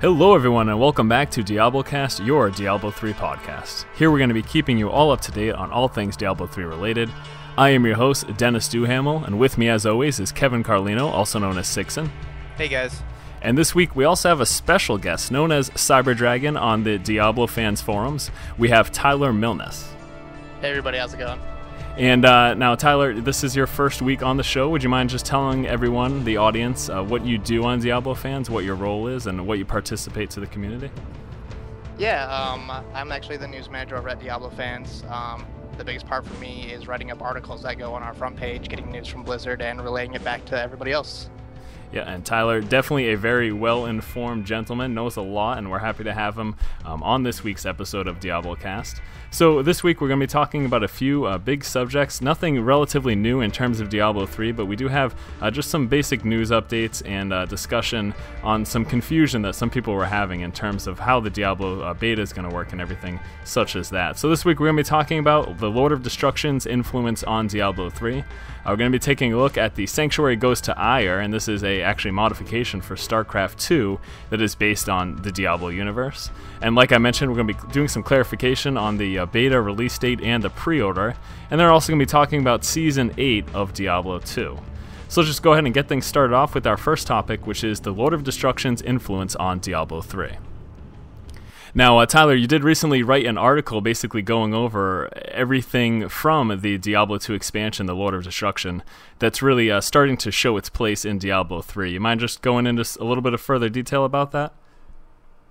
Hello everyone and welcome back to DiabloCast, your Diablo 3 podcast. Here we're going to be keeping you all up to date on all things Diablo 3 related. I am your host, Dennis Duhamel, and with me as always is Kevin Carlino, also known as Sixen. Hey guys. And this week we also have a special guest known as ScyberDragon on the Diablo fans forums. We have Tyler Milness. Hey everybody, how's it going? And now, Tyler, this is your first week on the show. Would you mind just telling everyone, the audience, what you do on Diablo fans, what your role is, and what you participate to the community? Yeah, I'm actually the news manager over at Diablo fans. The biggest part for me is writing up articles that go on our front page, getting news from Blizzard, and relaying it back to everybody else. Yeah, and Tyler, definitely a very well-informed gentleman, knows a lot, and we're happy to have him on this week's episode of DiabloCast. So this week we're going to be talking about a few big subjects, nothing relatively new in terms of Diablo 3, but we do have just some basic news updates and discussion on some confusion that some people were having in terms of how the Diablo beta is going to work and everything such as that. So this week we're going to be talking about the Lord of Destruction's influence on Diablo 3. We're going to be taking a look at the Sanctuary Goes to Ire, and this is a actually modification for StarCraft 2 that is based on the Diablo universe. And like I mentioned, we're going to be doing some clarification on the beta release date and the pre-order, and they're also going to be talking about Season 8 of Diablo 2. So let's just go ahead and get things started off with our first topic, which is the Lord of Destruction's influence on Diablo 3. Now, Tyler, you did recently write an article basically going over everything from the Diablo 2 expansion, the Lord of Destruction, that's really starting to show its place in Diablo 3. You mind just going into a little bit of further detail about that?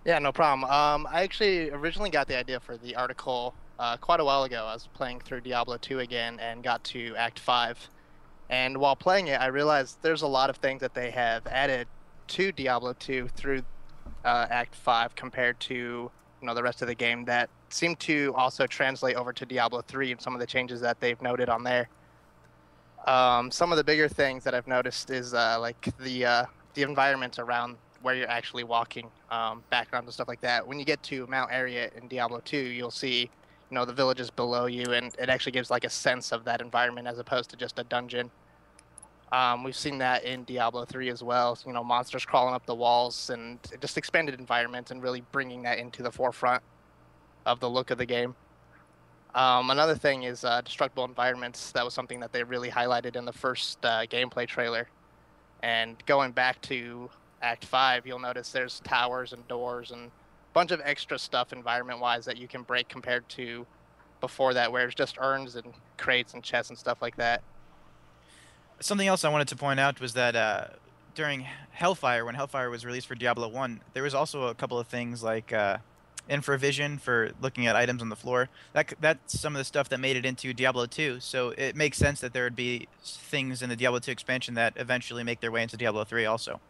Yeah, no problem. I actually originally got the idea for the article quite a while ago. I was playing through Diablo 2 again and got to Act 5. And while playing it, I realized there's a lot of things that they have added to Diablo 2 through Act 5 compared to the rest of the game that seem to also translate over to Diablo 3 and some of the changes that they've noted on there. Some of the bigger things that I've noticed is like the environment around where you're actually walking, backgrounds and stuff like that. When you get to Mount Arreat in Diablo 2, you'll see the villages below you, and it actually gives like a sense of that environment as opposed to just a dungeon. We've seen that in Diablo 3 as well, monsters crawling up the walls and just expanded environments and really bringing that into the forefront of the look of the game. Another thing is destructible environments. That was something that they really highlighted in the first gameplay trailer. And going back to Act 5, you'll notice there's towers and doors and a bunch of extra stuff environment-wise that you can break compared to before that, where it's just urns and crates and chests and stuff like that. Something else I wanted to point out was that during Hellfire, when Hellfire was released for Diablo 1, there was also a couple of things like infravision for looking at items on the floor. That's some of the stuff that made it into Diablo 2, so it makes sense that there would be things in the Diablo 2 expansion that eventually make their way into Diablo 3 also.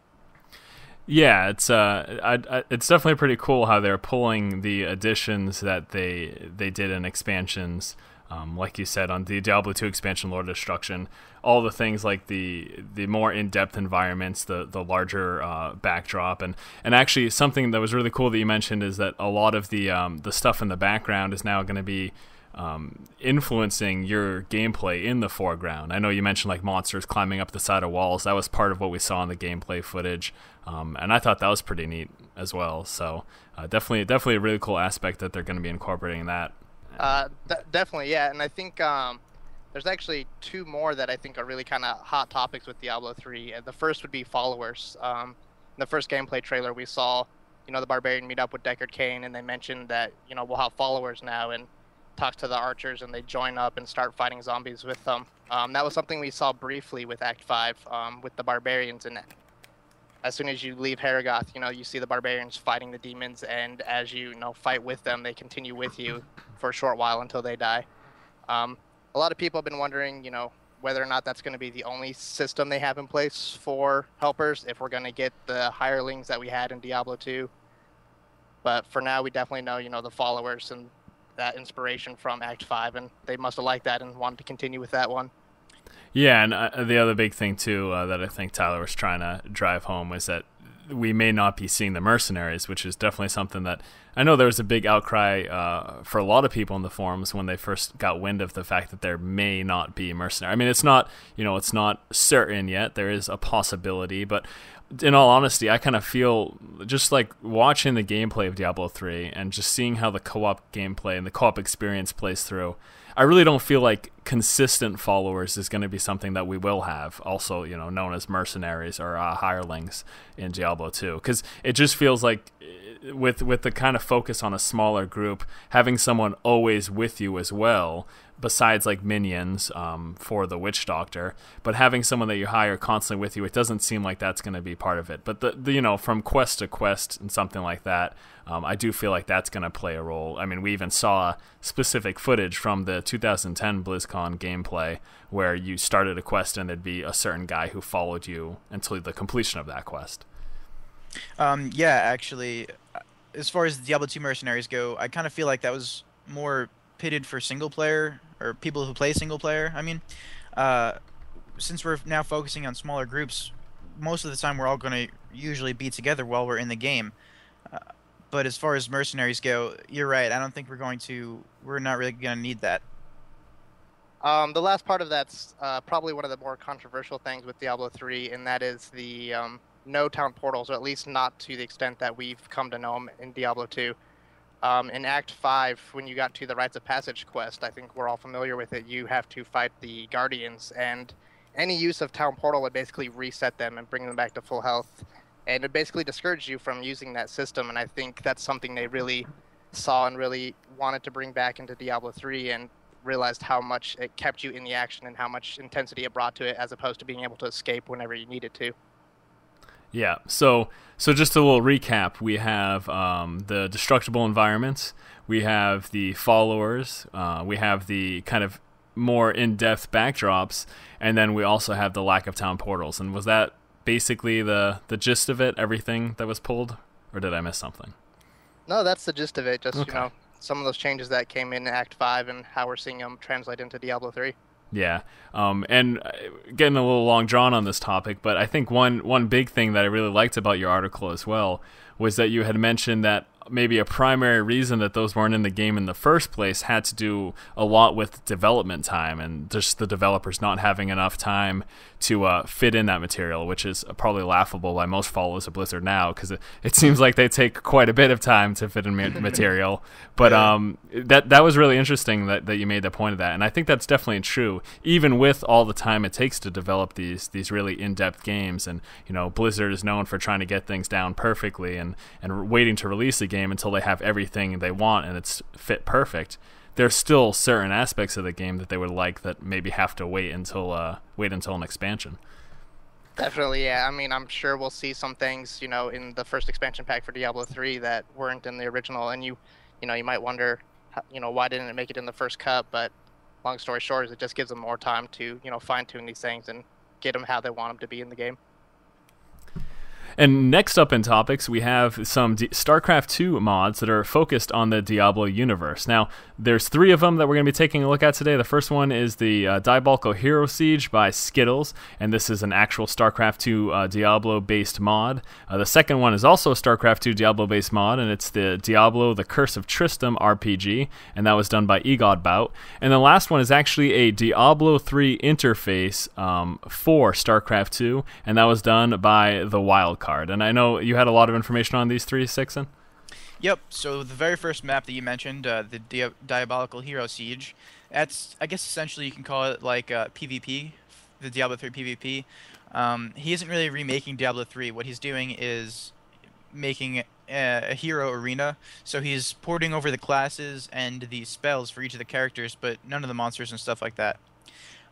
Yeah, it's definitely pretty cool how they're pulling the additions that they did in expansions. Like you said, on the Diablo 2 expansion, Lord of Destruction, all the things like the more in-depth environments, the larger backdrop, and actually something that was really cool that you mentioned is that a lot of the stuff in the background is now going to be influencing your gameplay in the foreground. I know you mentioned like monsters climbing up the side of walls. That was part of what we saw in the gameplay footage, and I thought that was pretty neat as well. So definitely a really cool aspect that they're going to be incorporating that. Definitely, yeah, and I think there's actually two more that I think are really kind of hot topics with Diablo 3. The first would be followers. In the first gameplay trailer, we saw, the Barbarian meet up with Deckard Cain, and they mentioned that, we'll have followers now, and talk to the archers, and they join up and start fighting zombies with them. That was something we saw briefly with Act 5 with the Barbarians, and as soon as you leave Haragoth, you see the Barbarians fighting the demons, and as you fight with them, they continue with you for a short while until they die. A lot of people have been wondering, whether or not that's going to be the only system they have in place for helpers, if we're going to get the hirelings that we had in Diablo 2. But for now, we definitely know, the followers and that inspiration from Act 5, and they must have liked that and wanted to continue with that one. Yeah, and the other big thing, too, that I think Tyler was trying to drive home was that we may not be seeing the mercenaries, which is definitely something that I know there was a big outcry for a lot of people in the forums when they first got wind of the fact that there may not be mercenaries. I mean, it's not, it's not certain yet. There is a possibility, but in all honesty, I kind of feel just like watching the gameplay of Diablo 3 and just seeing how the co-op gameplay and the co-op experience plays through. I really don't feel like consistent followers is going to be something that we will have, also, known as mercenaries or hirelings in Diablo 2, because it just feels like with the kind of focus on a smaller group, having someone always with you as well, besides like minions for the witch doctor, but having someone that you hire constantly with you, it doesn't seem like that's going to be part of it. But the from quest to quest and something like that, I do feel like that's going to play a role. I mean, we even saw specific footage from the 2010 BlizzCon gameplay where you started a quest and there'd be a certain guy who followed you until the completion of that quest. Yeah, actually, as far as Diablo 2 mercenaries go, I kind of feel like that was more pitted for single player, or people who play single player. I mean, since we're now focusing on smaller groups, most of the time we're all going to usually be together while we're in the game. But as far as mercenaries go, you're right. I don't think we're not really going to need that. The last part of that's probably one of the more controversial things with Diablo 3, and that is the no town portals, or at least not to the extent that we've come to know them in Diablo 2. In Act 5, when you got to the Rites of Passage quest, I think we're all familiar with it, you have to fight the Guardians, and any use of town portal would basically reset them and bring them back to full health. And it basically discouraged you from using that system, and I think that's something they really saw and really wanted to bring back into Diablo 3, and realized how much it kept you in the action and how much intensity it brought to it, as opposed to being able to escape whenever you needed to. Yeah, so just a little recap. We have the destructible environments, we have the followers, we have the kind of more in-depth backdrops, and then we also have the lack of town portals. And was that basically the gist of it, everything that was pulled, or did I miss something? No, that's the gist of it, just, okay. Some of those changes that came in Act 5 and how we're seeing them translate into Diablo 3. Yeah, and getting a little long drawn on this topic, but I think one big thing that I really liked about your article as well was that you had mentioned that maybe a primary reason that those weren't in the game in the first place had to do a lot with development time and just the developers not having enough time to fit in that material, which is probably laughable by most followers of Blizzard now, because it seems like they take quite a bit of time to fit in material. But that was really interesting that you made the point of that, and I think that's definitely true, even with all the time it takes to develop these really in-depth games. And Blizzard is known for trying to get things down perfectly and waiting to release a game until they have everything they want and it's fit perfect. There's still certain aspects of the game that they would like that maybe have to wait until an expansion. Definitely, yeah. I mean, I'm sure we'll see some things, in the first expansion pack for Diablo 3 that weren't in the original, and you might wonder, why didn't it make it in the first cut? But long story short, is it just gives them more time to, fine tune these things and get them how they want them to be in the game. And next up in topics, we have some StarCraft 2 mods that are focused on the Diablo universe. Now, there's 3 of them that we're going to be taking a look at today. The first one is the Diabolical Hero Siege by Skittles, and this is an actual StarCraft 2 Diablo-based mod. The second one is also a StarCraft 2 Diablo-based mod, and it's the Diablo The Curse of Tristram RPG, and that was done by EGODBout. And the last one is actually a Diablo 3 interface for StarCraft 2, and that was done by the Wild Card. And I know you had a lot of information on these 3, Sixen. Yep, so the very first map that you mentioned, the Diabolical Hero Siege, that's, I guess essentially you can call it like PvP, the Diablo 3 PvP. He isn't really remaking Diablo 3. What he's doing is making a hero arena, so he's porting over the classes and the spells for each of the characters, but none of the monsters and stuff like that.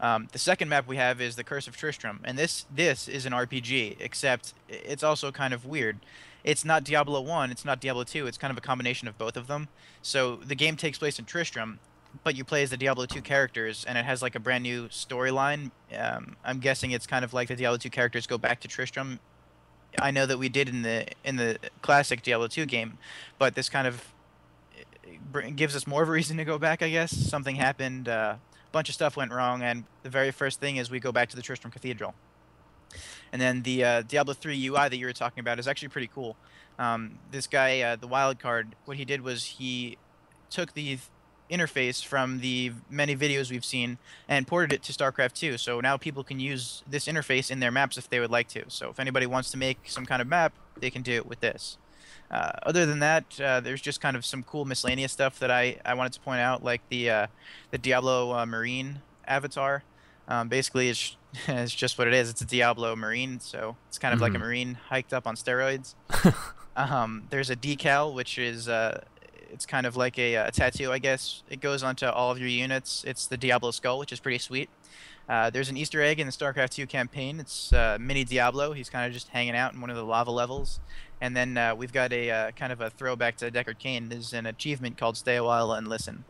The second map we have is the Curse of Tristram, and this is an RPG, except it's also kind of weird. It's not Diablo 1, it's not Diablo 2, it's kind of a combination of both of them. So the game takes place in Tristram, but you play as the Diablo 2 characters, and it has like a brand new storyline. I'm guessing it's kind of like the Diablo 2 characters go back to Tristram. I know that we did in the classic Diablo 2 game, but this kind of gives us more of a reason to go back, I guess. Something happened, bunch of stuff went wrong, and the very first thing is we go back to the Tristram Cathedral. And then the Diablo 3 UI that you were talking about is actually pretty cool. This guy, the Wild Card, what he did was he took the interface from the many videos we've seen and ported it to StarCraft 2. So now people can use this interface in their maps if they would like to. So if anybody wants to make some kind of map, they can do it with this. Other than that, there's just kind of some cool miscellaneous stuff that I wanted to point out, like the Diablo Marine avatar. Basically, it's just what it is. It's a Diablo Marine, so it's kind of like a Marine hiked up on steroids. There's a decal, which is it's kind of like a tattoo, I guess. It goes onto all of your units. It's the Diablo skull, which is pretty sweet. There's an Easter egg in the StarCraft 2 campaign. It's mini Diablo. He's kind of just hanging out in one of the lava levels. And then we've got a kind of a throwback to Deckard Cain. There's an achievement called Stay a While and Listen.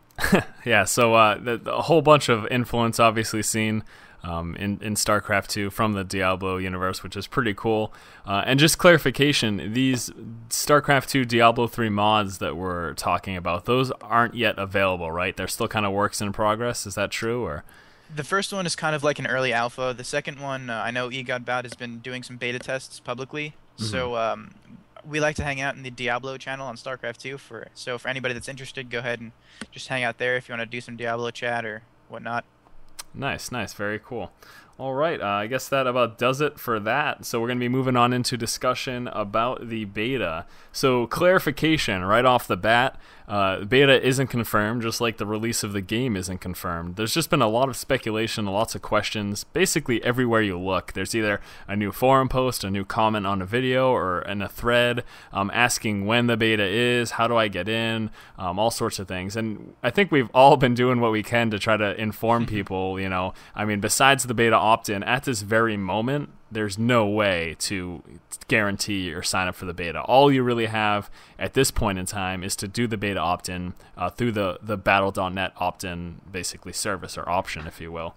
Yeah, so a whole bunch of influence obviously seen in StarCraft 2 from the Diablo universe, which is pretty cool. And just clarification, these StarCraft 2 Diablo 3 mods that we're talking about, those aren't yet available, right? They're still kind of works in progress. Is that true? Or the first one is kind of like an early alpha. The second one, I know eGodBout has been doing some beta tests publicly. So we like to hang out in the Diablo channel on StarCraft 2. So for anybody that's interested, go ahead and just hang out there if you want to do some Diablo chat or whatnot. Nice, very cool. All right, I guess that about does it for that. So we're going to be moving on into discussion about the beta. So clarification right off the bat, beta isn't confirmed, just like the release of the game isn't confirmed. There's just been a lot of speculation, lots of questions, basically everywhere you look. There's either a new forum post, a new comment on a video, or in a thread asking when the beta is, how do I get in, all sorts of things. And I think we've all been doing what we can to try to inform people, you know. I mean, besides the beta opt-in, at this very moment, there's no way to guarantee or sign up for the beta. All you really have at this point in time is to do the beta opt-in through the Battle.net opt-in, basically, service or option, if you will.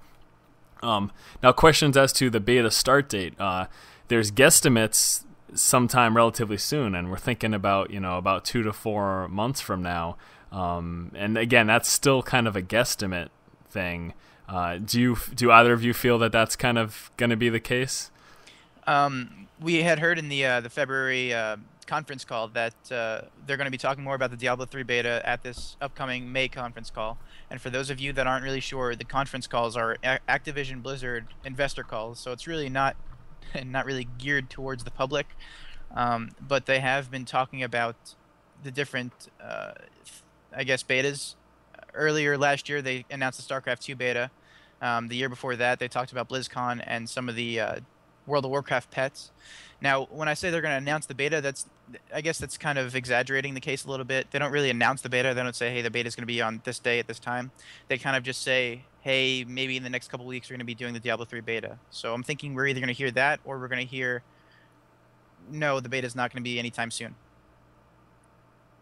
Now, questions as to the beta start date. There's guesstimates sometime relatively soon, and we're thinking about 2 to 4 months from now. And again, that's still kind of a guesstimate thing. Do either of you feel that that's kind of going to be the case? We had heard in the February conference call that they're going to be talking more about the Diablo 3 beta at this upcoming May conference call. And for those of you that aren't really sure, the conference calls are Activision Blizzard investor calls, so it's really not really geared towards the public. But they have been talking about the different, I guess, betas. Earlier last year, they announced the StarCraft 2 beta. The year before that, they talked about BlizzCon and some of the World of Warcraft pets. Now, when I say they're going to announce the beta, I guess that's kind of exaggerating the case a little bit. They don't really announce the beta. They don't say, hey, the beta is going to be on this day at this time. They kind of just say, hey, maybe in the next couple weeks we're going to be doing the Diablo 3 beta. So I'm thinking we're either going to hear that or we're going to hear, no, the beta is not going to be anytime soon.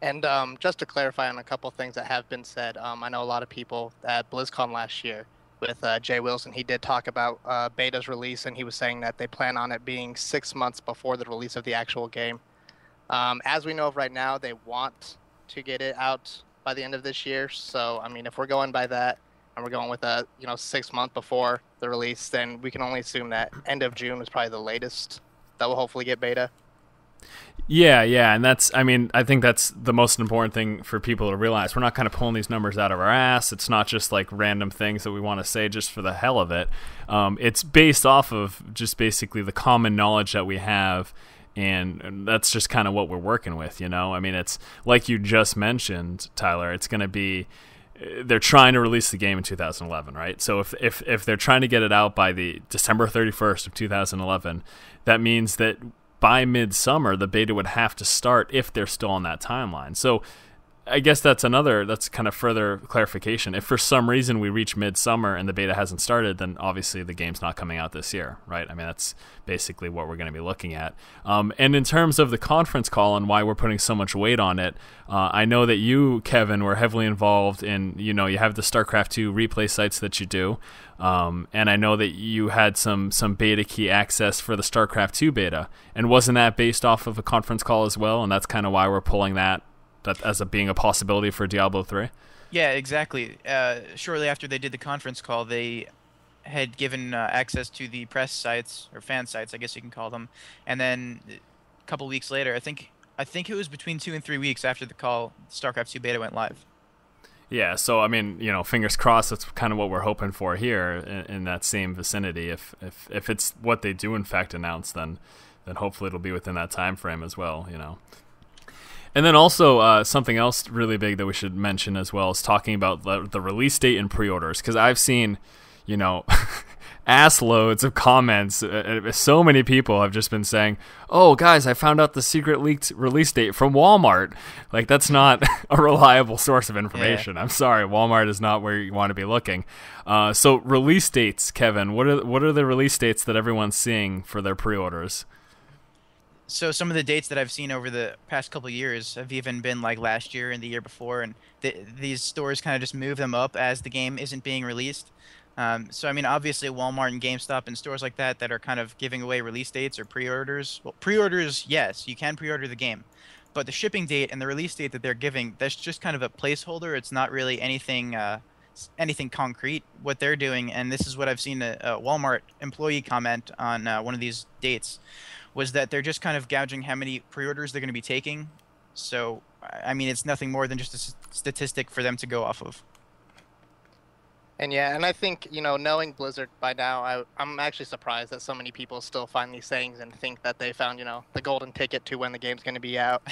And just to clarify on a couple things that have been said, I know a lot of people at BlizzCon last year with Jay Wilson, he did talk about beta's release, and he was saying that they plan on it being 6 months before the release of the actual game. As we know of right now, they want to get it out by the end of this year. So, I mean, if we're going by that and we're going with 6 months before the release, then we can only assume that end of June is probably the latest that we'll hopefully get beta. Yeah, and I think that's the most important thing for people to realize. We're not kind of pulling these numbers out of our ass. It's not just like random things that we want to say just for the hell of it. It's based off of just basically the common knowledge that we have, and that's just kind of what we're working with, you know? I mean, it's like you just mentioned, Tyler, it's going to be, they're trying to release the game in 2011, right? So if they're trying to get it out by the December 31st of 2011, that means that by midsummer, the beta would have to start if they're still on that timeline. So I guess that's kind of further clarification. If for some reason we reach midsummer and the beta hasn't started, then obviously the game's not coming out this year, right? I mean, that's basically what we're going to be looking at. And in terms of the conference call and why we're putting so much weight on it, I know that you, Kevin, were heavily involved in, you have the StarCraft 2 replay sites that you do. And I know that you had some beta key access for the StarCraft 2 beta. And wasn't that based off of a conference call as well? And that's kind of why we're pulling that as being a possibility for Diablo 3? Yeah, exactly. Shortly after they did the conference call, they had given access to the press sites, or fan sites, I guess you can call them. And then a couple weeks later, I think it was between 2 and 3 weeks after the call, StarCraft 2 beta went live. Yeah, so I mean, fingers crossed. That's kind of what we're hoping for here in that same vicinity. If it's what they do in fact announce, then hopefully it'll be within that time frame as well. And then also something else really big that we should mention as well is talking about the release date and pre-orders, because I've seen, ass loads of comments. So many people have just been saying, "Oh, guys, I found out the secret leaked release date from Walmart." Like, that's not a reliable source of information. Yeah. I'm sorry, Walmart is not where you want to be looking. So release dates, Kevin. What are the release dates that everyone's seeing for their pre-orders? So some of the dates that I've seen over the past couple of years have even been like last year and the year before, and these stores kind of just move them up as the game isn't being released. So I mean, obviously Walmart and GameStop and stores like that are kind of giving away release dates or pre-orders. Well, pre-orders, yes, you can pre-order the game, but the shipping date and the release date that they're giving, that's just kind of a placeholder. It's not really anything concrete what they're doing. And this is what I've seen a Walmart employee comment on one of these dates, was that they're just kind of gouging how many pre-orders they're going to be taking. So I mean, it's nothing more than just a statistic for them to go off of. And yeah, and I think, knowing Blizzard by now, I'm actually surprised that so many people still find these sayings and think that they found, the golden ticket to when the game's going to be out.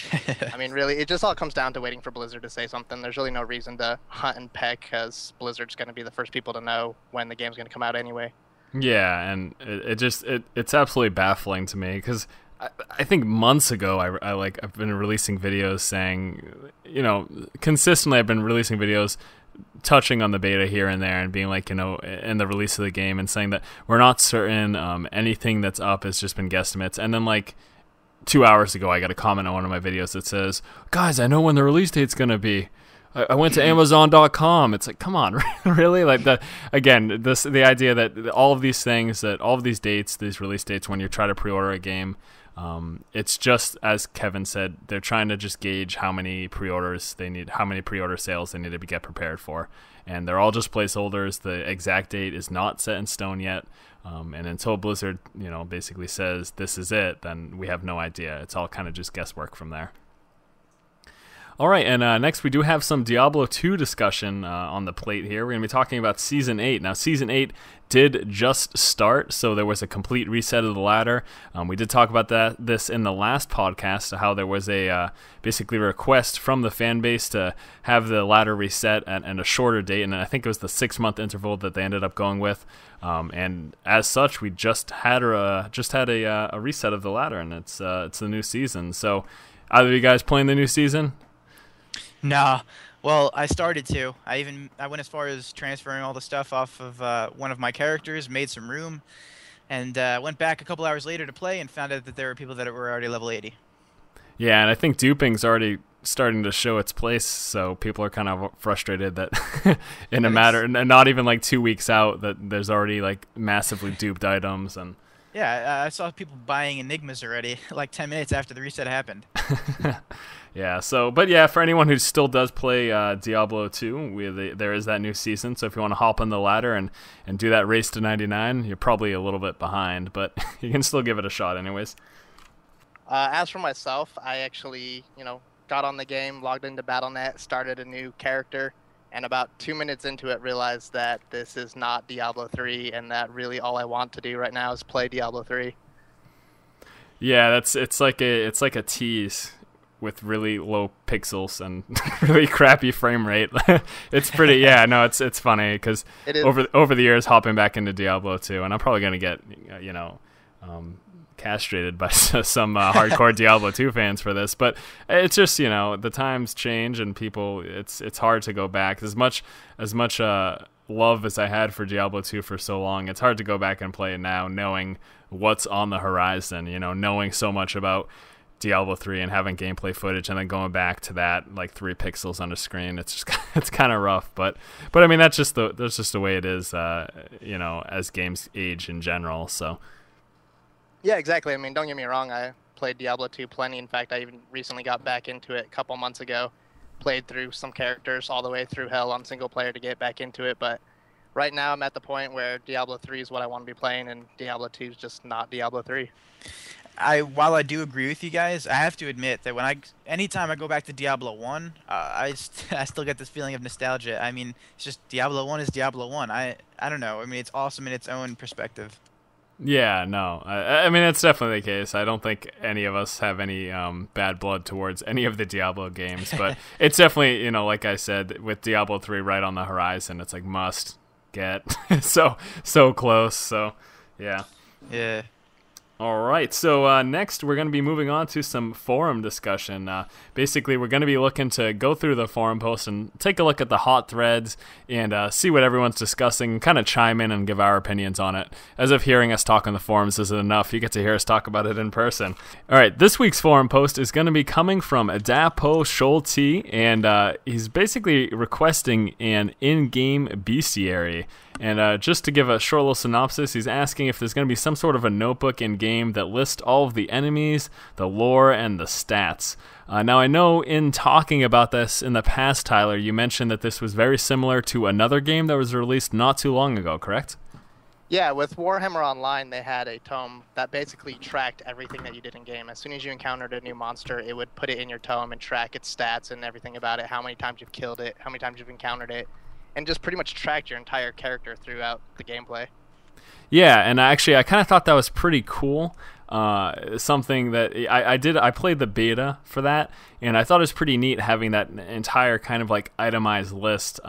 I mean, really, it just all comes down to waiting for Blizzard to say something. There's really no reason to hunt and peck, because Blizzard's going to be the first people to know when the game's going to come out anyway. Yeah, and it's absolutely baffling to me, because I think months ago I've been releasing videos saying, consistently I've been releasing videos touching on the beta here and there and being like, in the release of the game, and saying that we're not certain, anything that's up has just been guesstimates. And then like 2 hours ago I got a comment on one of my videos that says, "Guys, I know when the release date's gonna be. I went to Amazon.com. It's like, come on, really? Like, the idea that all of these things, that all of these dates, these release dates, when you try to pre-order a game, it's just, as Kevin said, they're trying to just gauge how many pre-orders they need, how many pre-order sales they need to get prepared for. And they're all just placeholders. The exact date is not set in stone yet. And until Blizzard, basically says this is it, then we have no idea. It's all kind of just guesswork from there. All right, and next we do have some Diablo II discussion on the plate here. We're going to be talking about Season 8. Now, Season 8 did just start, so there was a complete reset of the ladder. We did talk about this in the last podcast, how there was a basically request from the fan base to have the ladder reset at a shorter date, and I think it was the 6-month interval that they ended up going with. And as such, we just had a reset of the ladder, and it's the new season. So, either of you guys playing the new season? Nah. Well, I started to. I went as far as transferring all the stuff off of one of my characters, made some room, and went back a couple hours later to play and found out that there were people that were already level 80. Yeah, and I think duping's already starting to show its place, so people are kind of frustrated that in a matter, and not even like 2 weeks out, that there's already like massively duped items. And yeah, I saw people buying Enigmas already, like 10 minutes after the reset happened. Yeah, but yeah, for anyone who still does play Diablo 2, there is that new season, so if you want to hop on the ladder and do that race to 99, you're probably a little bit behind, but you can still give it a shot anyways. As for myself, I actually, got on the game, logged into Battle.net, started a new character, and about 2 minutes into it realized that this is not Diablo 3, and that really all I want to do right now is play Diablo 3. Yeah, it's like a tease with really low pixels and really crappy frame rate. It's pretty, yeah, no, it's funny, because over the years hopping back into Diablo 2, and I'm probably going to get, castrated by some hardcore Diablo 2 fans for this, but it's just, the times change and people, it's hard to go back. As much love as I had for Diablo 2 for so long, it's hard to go back and play it now, knowing what's on the horizon, knowing so much about Diablo 3 and having gameplay footage and then going back to that like 3 pixels on a screen. It's just, it's kind of rough, but I mean, that's just the way it is, as games age in general. So yeah, exactly. I mean, don't get me wrong, I played Diablo 2 plenty. In fact, I even recently got back into it a couple months ago, played through some characters all the way through hell on single player to get back into it, but right now I'm at the point where Diablo 3 is what I want to be playing, and Diablo 2 is just not Diablo 3. while I do agree with you guys, I have to admit that anytime I go back to Diablo 1, I still get this feeling of nostalgia. I mean, it's just Diablo 1 is Diablo 1. I don't know. I mean, it's awesome in its own perspective. Yeah, no. I mean, it's definitely the case. I don't think any of us have any bad blood towards any of the Diablo games, but it's definitely, you know, like I said, with Diablo 3 right on the horizon, it's like must get so close. So, yeah. Yeah. All right, so next we're going to be moving on to some forum discussion. Basically, we're going to be looking to go through the forum posts and take a look at the hot threads and see what everyone's discussing, kind of chime in and give our opinions on it. As if hearing us talk on the forums isn't enough, you get to hear us talk about it in person. All right, this week's forum post is going to be coming from Adapo Schulte, and he's basically requesting an in-game Beastiary. And just to give a short little synopsis, he's asking if there's going to be some sort of a notebook in-game that lists all of the enemies, the lore, and the stats. Now, I know in talking about this in the past, Tyler, you mentioned that this was very similar to another game that was released not too long ago, correct? Yeah, with Warhammer Online, they had a tome that basically tracked everything that you did in-game. As soon as you encountered a new monster, it would put it in your tome and track its stats and everything about it, how many times you've killed it, how many times you've encountered it, and just pretty much tracked your entire character throughout the gameplay. Yeah, and I kind of thought that was pretty cool. Something that I played the beta for that, and I thought it was pretty neat having that entire kind of like itemized list.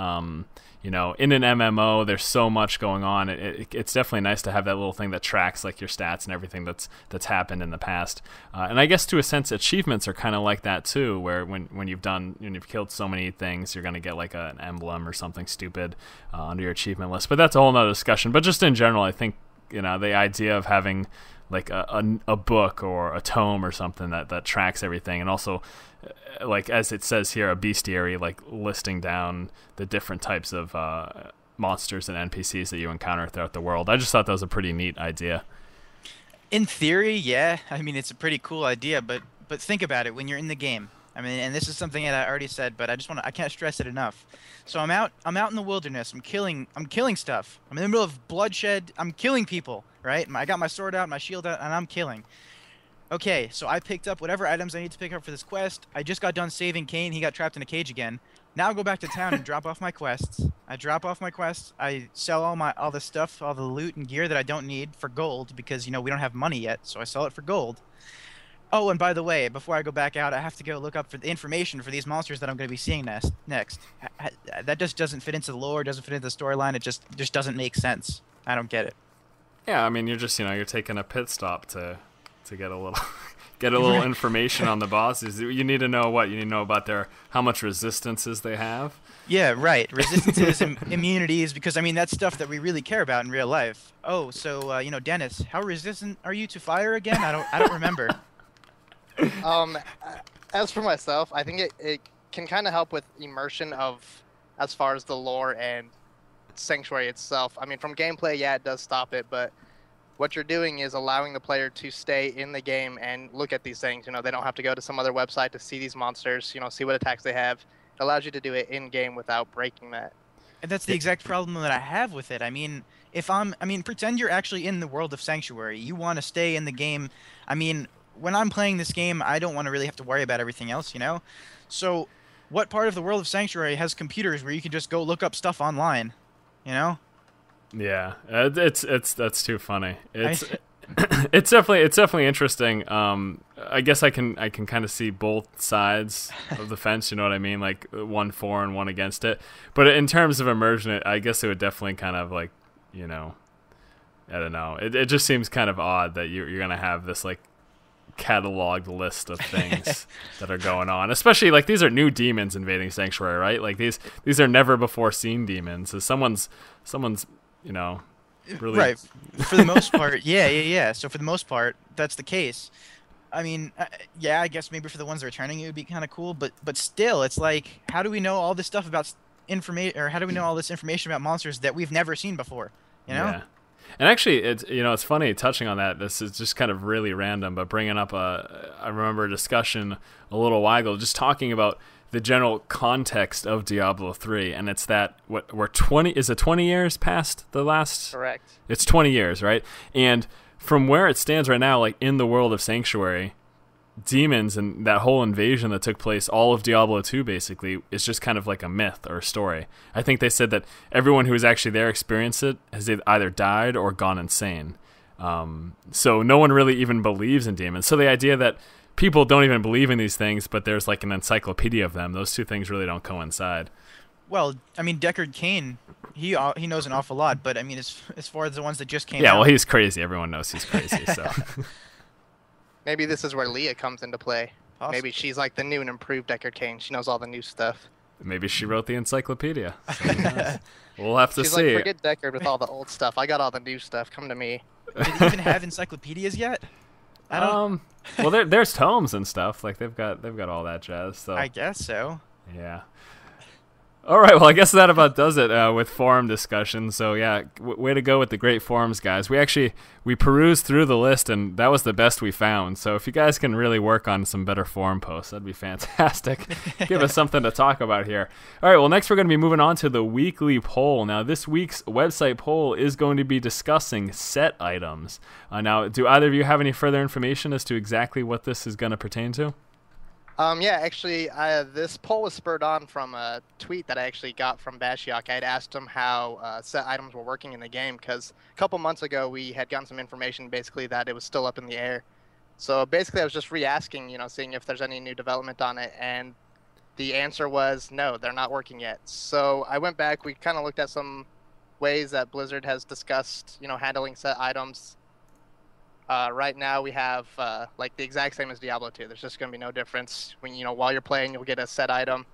You know, in an MMO, there's so much going on. It's definitely nice to have that little thing that tracks like your stats and everything that's happened in the past. And I guess to a sense, achievements are kind of like that too, where when you've killed so many things, you're gonna get like an emblem or something stupid under your achievement list. But that's a whole nother discussion. But just in general, I think, you know, the idea of having like a book or a tome or something that tracks everything, and also like as it says here, a bestiary, like listing down the different types of monsters and NPCs that you encounter throughout the world. I just thought that was a pretty neat idea. In theory, yeah. I mean, it's a pretty cool idea, but think about it when you're in the game. I mean, and this is something that I already said, but I can't stress it enough. So I'm out in the wilderness. I'm killing stuff. I'm in the middle of bloodshed. I'm killing people, right? I got my sword out, my shield out, and I'm killing. Okay, so I picked up whatever items I need to pick up for this quest. I just got done saving Cain. He got trapped in a cage again. Now I go back to town and drop off my quests. I sell all the stuff, all the loot and gear that I don't need for gold because, you know, we don't have money yet, so I sell it for gold. Oh, and by the way, before I go back out, I have to go look up for the information for these monsters that I'm going to be seeing next. That just doesn't fit into the lore, doesn't fit into the storyline. It just doesn't make sense. I don't get it. Yeah, I mean, you're just, you know, you're taking a pit stop to get a little information on the bosses. You need to know what? You need to know about how much resistances they have. Yeah, right. Resistances, immunities, because I mean that's stuff that we really care about in real life. Oh, so you know, Dennis, how resistant are you to fire again? I don't remember. As for myself, I think it can kind of help with immersion as far as the lore and Sanctuary itself. I mean, from gameplay, yeah, it does stop it, but what you're doing is allowing the player to stay in the game and look at these things. You know, they don't have to go to some other website to see these monsters, you know, see what attacks they have. It allows you to do it in game without breaking that. And that's the exact problem that I have with it. I mean, pretend you're actually in the world of Sanctuary. You want to stay in the game. I mean, when I'm playing this game, I don't want to really have to worry about everything else, you know? So what part of the world of Sanctuary has computers where you can just go look up stuff online, you know? Yeah, that's too funny. It's definitely interesting. I guess I can kind of see both sides of the fence. You know what I mean? Like one for and one against it. But in terms of immersion, I guess it would definitely kind of like, you know, I don't know. It just seems kind of odd that you're gonna have this like cataloged list of things that are going on. Especially like these are new demons invading Sanctuary, right? Like these are never before seen demons. So someone's you know, really... Right. For the most part, yeah. So for the most part, that's the case. I mean, yeah, I guess maybe for the ones that are returning, it would be kind of cool. But still, it's like, how do we know all this stuff about information, or how do we know all this information about monsters that we've never seen before? You know? Yeah. And actually, it's funny touching on that. This is just kind of really random, but bringing up I remember a discussion a little while ago, just talking about the general context of Diablo 3, and it's that we're 20 years past the last. Correct. It's 20 years, right? And from where it stands right now, like in the world of Sanctuary, demons and that whole invasion that took place, all of Diablo 2 basically, is just kind of like a myth or a story. I think they said that everyone who was actually there experienced it has either died or gone insane. So no one really even believes in demons. So the idea that people don't even believe in these things, but there's like an encyclopedia of them, those two things really don't coincide. Well, I mean, Deckard Cain, he knows an awful lot, but I mean, as far as the ones that just came out... Yeah, well, he's crazy. Everyone knows he's crazy, so... Maybe this is where Leah comes into play. Possibly. Maybe she's like the new and improved Deckard Cain. She knows all the new stuff. Maybe she wrote the encyclopedia. So we'll have to She's see. like, forget Deckard with all the old stuff. I got all the new stuff. Come to me. Do they even have encyclopedias yet? I don't... Well, there's tomes and stuff. Like they've got all that jazz. So I guess so. yeah. All right, well, I guess that about does it with forum discussion. So, yeah, way to go with the great forums, guys. We perused through the list, and that was the best we found. So if you guys can really work on some better forum posts, that'd be fantastic. Give us something to talk about here. All right, well, next we're going to be moving on to the weekly poll. Now, this week's website poll is going to be discussing set items. Now, do either of you have any further information as to exactly what this is going to pertain to? Yeah, actually, this poll was spurred on from a tweet that I actually got from Bashiok. I had asked him how set items were working in the game, because a couple months ago we had gotten some information basically that it was still up in the air. So basically I was just re-asking, seeing if there's any new development on it, and the answer was no, they're not working yet. So I went back, we kind of looked at some ways that Blizzard has discussed, handling set items. Right now we have like the exact same as Diablo 2. There's just going to be no difference. When while you're playing, you'll get a set item.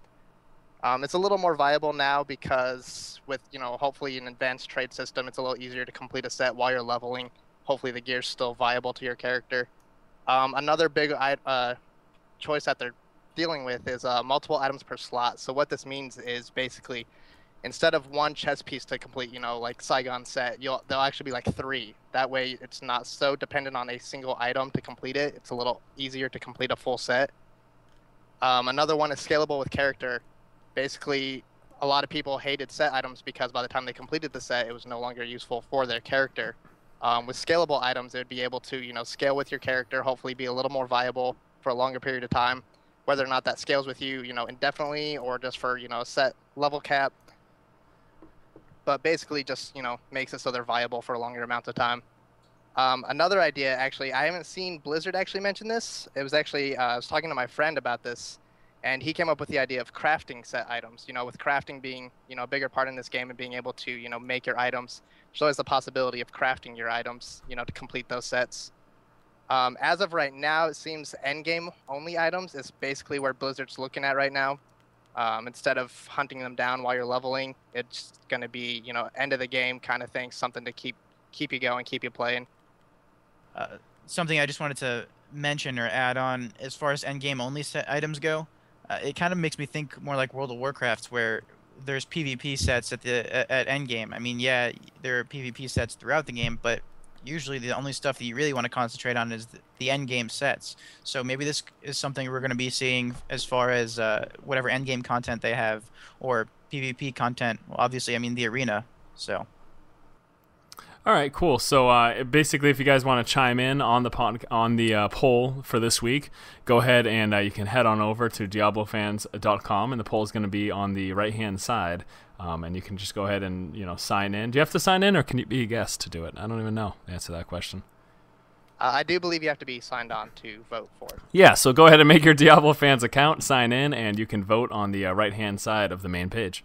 It's a little more viable now because with hopefully an advanced trade system, it's a little easier to complete a set while you're leveling. Hopefully the gear's still viable to your character. Another big choice that they're dealing with is multiple items per slot. So what this means is basically, instead of one chess piece to complete, like Saigon set, there'll actually be like 3. That way it's not so dependent on a single item to complete it. It's a little easier to complete a full set. Another one is scalable with character. Basically, a lot of people hated set items because by the time they completed the set, it was no longer useful for their character. With scalable items, it would be able to, scale with your character, hopefully be a little more viable for a longer period of time. Whether or not that scales with you, indefinitely or just for, a set level cap. But basically just, makes it so they're viable for a longer amount of time. Another idea, actually, I haven't seen Blizzard actually mention this. It was actually, I was talking to my friend about this, and he came up with the idea of crafting set items. With crafting being, a bigger part in this game and being able to, make your items. There's always the possibility of crafting your items, to complete those sets. As of right now, it seems endgame only items is basically where Blizzard's looking at right now. Instead of hunting them down while you're leveling, it's going to be, end of the game kind of thing, something to keep you going, keep you playing. Something I just wanted to mention or add on, as far as endgame only set items go, it kind of makes me think more like World of Warcraft, where there's PvP sets at endgame. I mean, yeah, there are PvP sets throughout the game, but usually the only stuff that you really want to concentrate on is the end game sets. So maybe this is something we're going to be seeing as far as whatever end game content they have, or PvP content. Well, obviously, I mean the arena. So. All right, cool. So basically, if you guys want to chime in on the poll for this week, go ahead and you can head on over to DiabloFans.com, and the poll is going to be on the right-hand side. And you can just go ahead and sign in. Do you have to sign in, or can you be a guest to do it? I don't even know the answer to that question. I do believe you have to be signed on to vote for it. Yeah, so go ahead and make your Diablo Fans account, sign in, and you can vote on the right-hand side of the main page.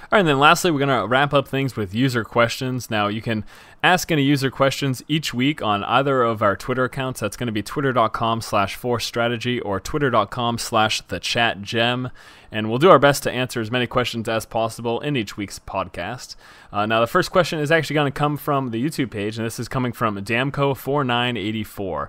All right, and then lastly, we're going to wrap up things with user questions. Now, you can ask any user questions each week on either of our Twitter accounts. That's going to be twitter.com/forcestrategy or twitter.com/thechatgem. And we'll do our best to answer as many questions as possible in each week's podcast. Now, the first question is actually going to come from the YouTube page, and this is coming from Damco4984.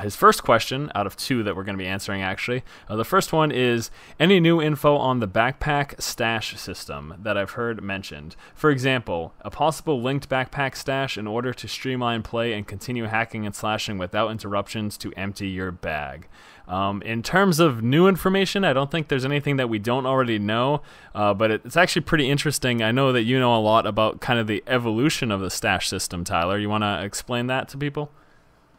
His first question, out of 2 that we're going to be answering, actually. The first one is, any new info on the backpack stash system that I've heard mentioned. For example, a possible linked backpack stash in order to streamline play and continue hacking and slashing without interruptions to empty your bag. In terms of new information, I don't think there's anything that we don't already know, but it's actually pretty interesting. I know that you know a lot about kind of the evolution of the stash system, Tyler. You want to explain that to people?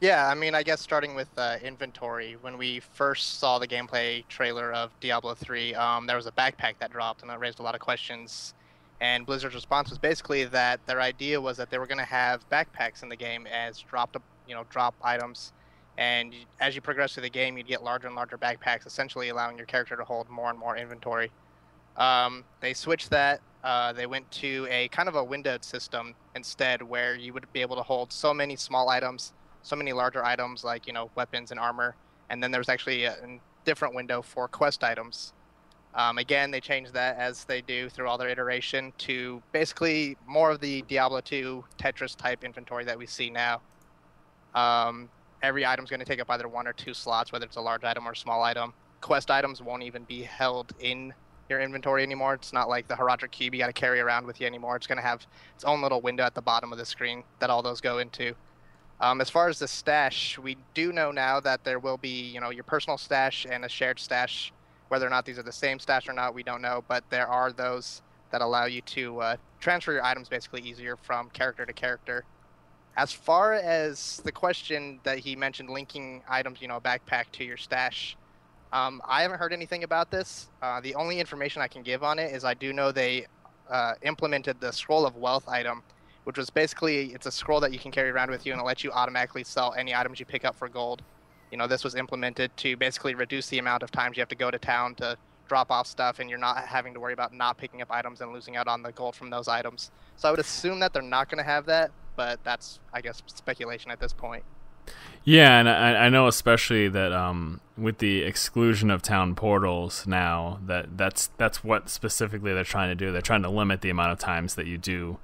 Yeah, I mean, I guess starting with inventory, when we first saw the gameplay trailer of Diablo 3, there was a backpack that dropped, and that raised a lot of questions. And Blizzard's response was basically that their idea was that they were going to have backpacks in the game as drop items. And as you progress through the game, you'd get larger and larger backpacks, essentially allowing your character to hold more and more inventory. They switched that. They went to a kind of a windowed system instead, where you would be able to hold so many small items, so many larger items like, weapons and armor. And then there's actually a different window for quest items. Again, they changed that, as they do through all their iteration, to basically more of the Diablo II Tetris type inventory that we see now. Every item's going to take up either 1 or 2 slots, whether it's a large item or a small item. Quest items won't even be held in your inventory anymore. It's not like the Herodric Cube you got to carry around with you anymore. It's going to have its own little window at the bottom of the screen that all those go into. As far as the stash, we do know now that there will be, your personal stash and a shared stash. Whether or not these are the same stash or not, we don't know, but there are those that allow you to transfer your items basically easier from character to character. As far as the question that he mentioned, linking items, a backpack to your stash, I haven't heard anything about this. The only information I can give on it is I do know they implemented the Scroll of Wealth item, which was basically, it's a scroll that you can carry around with you, and it lets you automatically sell any items you pick up for gold. This was implemented to basically reduce the amount of times you have to go to town to drop off stuff, and you're not having to worry about not picking up items and losing out on the gold from those items. So I would assume that they're not going to have that, but that's, I guess, speculation at this point. Yeah, and I know especially that with the exclusion of town portals now, that's what specifically they're trying to do. They're trying to limit the amount of times that you do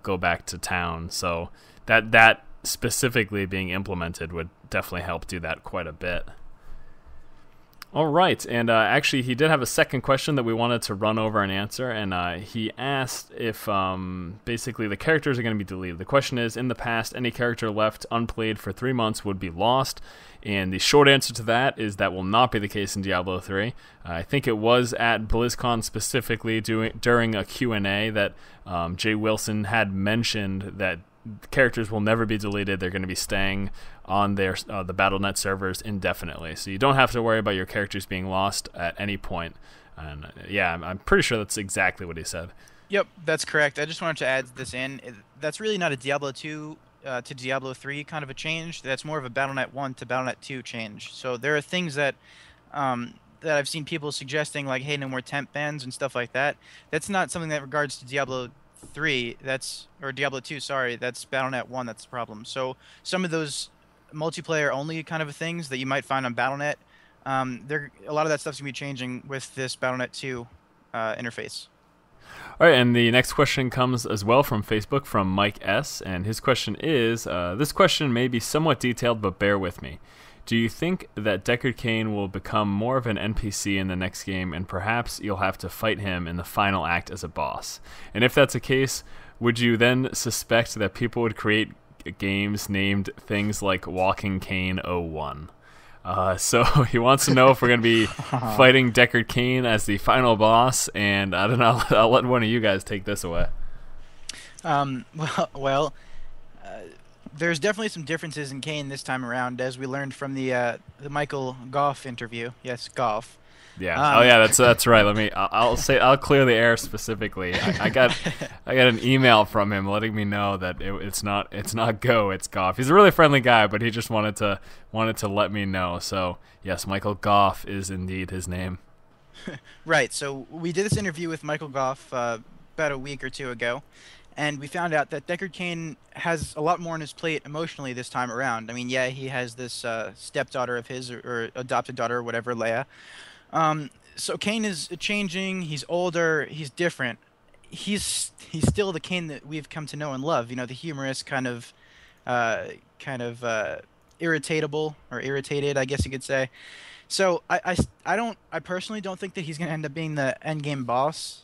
go back to town. So that specifically being implemented would definitely help do that quite a bit. All right, and actually he did have a second question that we wanted to run over and answer, and he asked if basically the characters are going to be deleted. The question is, in the past, any character left unplayed for 3 months would be lost, and the short answer to that is that will not be the case in Diablo 3. I think it was at BlizzCon specifically during a Q&A that Jay Wilson had mentioned that characters will never be deleted. They're going to be staying on their the Battle.net servers indefinitely, so you don't have to worry about your characters being lost at any point. And yeah, I'm pretty sure that's exactly what he said. Yep, that's correct. I just wanted to add this in. That's really not a Diablo 2 to Diablo 3 kind of a change. That's more of a Battle.net 1 to Battle.net 2 change. So there are things that that I've seen people suggesting, like, hey, no more temp bans and stuff like that. That's not something that regards to Diablo 3, or Diablo 2, sorry, that's Battle.net 1, that's the problem. So some of those multiplayer only kind of things that you might find on Battle.net, a lot of that stuff's going to be changing with this Battle.net 2 interface. All right, and the next question comes as well from Facebook from Mike S., and his question is, this question may be somewhat detailed, but bear with me. Do you think that Deckard Cain will become more of an NPC in the next game, and perhaps you'll have to fight him in the final act as a boss? And if that's the case, would you then suspect that people would create games named things like Walking Cain 01? So he wants to know if we're going to be fighting Deckard Cain as the final boss, and I don't know, I'll let one of you guys take this away. Well, there's definitely some differences in Cain this time around, as we learned from the Michael Goff interview. Yes, Goff. Yeah. Oh yeah, that's right. I'll clear the air specifically. I got an email from him letting me know that it's not Go, it's Goff. He's a really friendly guy, but he just wanted to let me know. So yes, Michael Goff is indeed his name. Right. So we did this interview with Michael Goff about a week or two ago, and we found out that Deckard Cain has a lot more on his plate emotionally this time around. I mean, yeah, he has this stepdaughter of his, or adopted daughter, or whatever, Leia. So Cain is changing. He's older. He's different. He's still the Cain that we've come to know and love. You know, the humorous kind of irritatable, or irritated, I guess you could say. So I personally don't think that he's going to end up being the end game boss.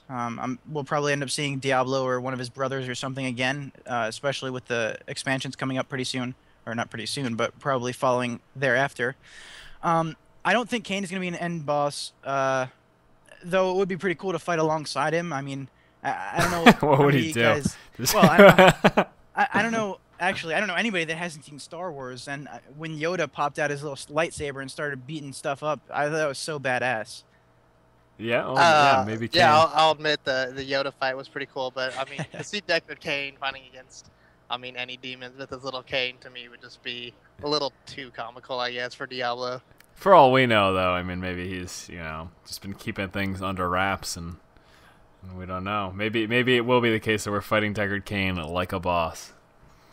We'll probably end up seeing Diablo or one of his brothers or something again, especially with the expansions coming up pretty soon, or not pretty soon, but probably following thereafter. I don't think Kane is going to be an end boss, though it would be pretty cool to fight alongside him. I mean, I don't know. What would he do? Well, I don't know. Actually, I don't know anybody that hasn't seen Star Wars, and when Yoda popped out his little lightsaber and started beating stuff up, I thought that was so badass. Yeah, yeah, maybe Kane. Yeah, I'll admit the Yoda fight was pretty cool, but I mean, to see Deckard Cain fighting against, I mean, any demons with his little cane to me would just be a little too comical, I guess, for Diablo. For all we know, though, I mean, maybe he's, just been keeping things under wraps, and we don't know. Maybe it will be the case that we're fighting Deckard Cain like a boss.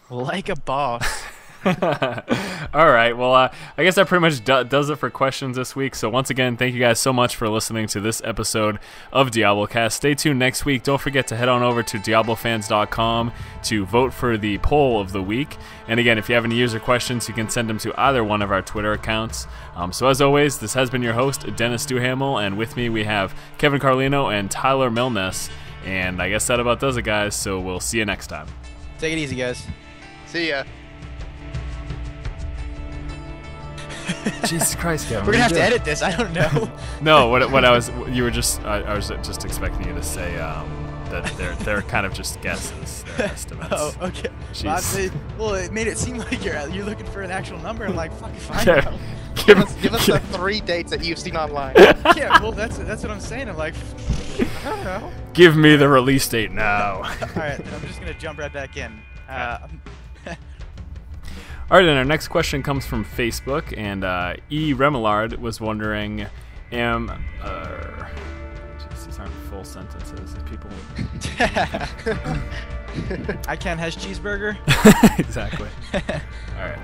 Like a boss. All right, well, I guess that pretty much does it for questions this week. So once again, thank you guys so much for listening to this episode of DiabloCast. Stay tuned next week. Don't forget to head on over to DiabloFans.com to vote for the poll of the week. And again, if you have any user questions, you can send them to either one of our Twitter accounts. So as always, this has been your host, Dennis Duhamel, and with me we have Kevin Carlino and Tyler Milness. And I guess that about does it, guys. So we'll see you next time. Take it easy, guys. See ya. Jesus Christ, Kevin. We're gonna have to edit this. I don't know. No, I was just expecting you to say that they're kind of just guesses, they're estimates. Oh, okay. Well, it made it seem like you're looking for an actual number. I'm like, fuck if I Yeah. know. Give us the 3 dates that you've seen online. Yeah, well, that's what I'm saying. I'm like, I don't know. Give me the release date now. All right, then I'm just gonna jump right back in. All right, and our next question comes from Facebook, and E. Remillard was wondering, jeez, these aren't full sentences. People. I can't has cheeseburger. Exactly. All right.